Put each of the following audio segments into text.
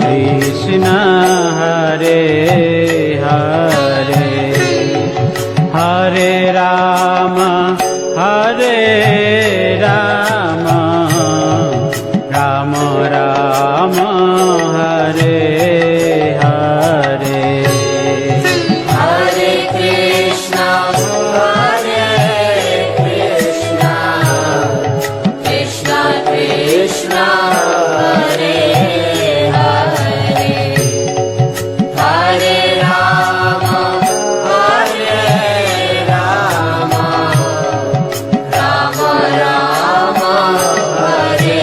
Krishna Hare Hare Hare Ram Ram Ram Hare Hare Hare Krishna Krishna Krishna Hare Hare Hare Ram Ram Ram Hare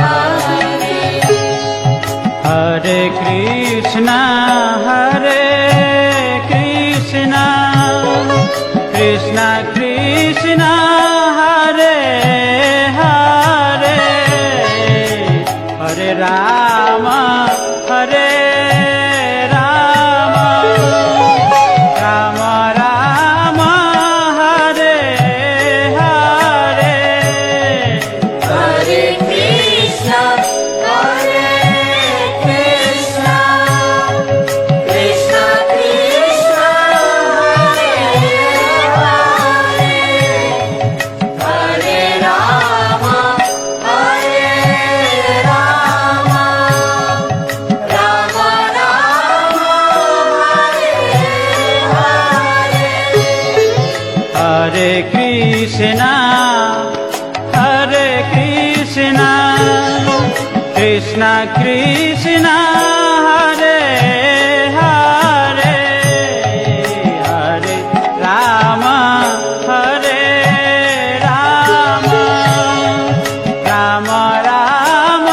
Hare Hare Krishna Krishna Krishna Hare Hare Hare Ram Ram Ram Hare Hare Hare Krishna Krishna Krishna Hare Hare Hare Ram Ram Ram Hare Hare Hare Krishna Krishna Krishna Hare Hare Hare Ram Ram Ram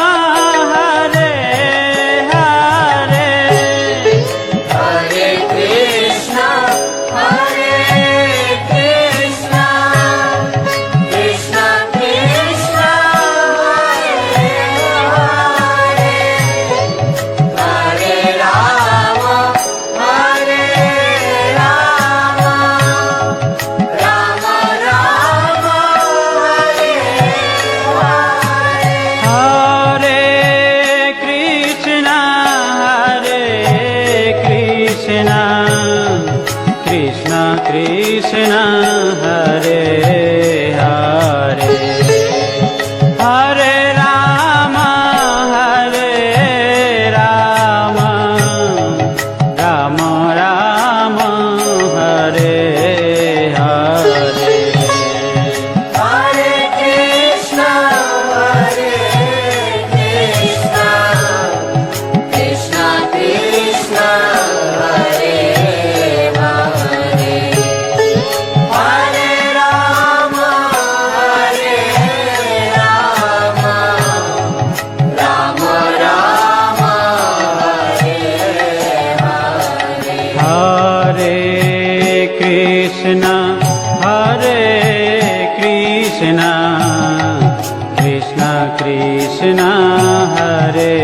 Hare Hare Hare Krishna Krishna Krishna Hare Hare Hare Ram Ram Ram Hare Hare Hare Krishna Krishna Krishna Hare Hare Hare Ram Ram Ram Hare Hare Hare Krishna Krishna Krishna Hare Hare Hare Ram Ram Ram Hare Hare Hare Krishna Krishna Krishna Hare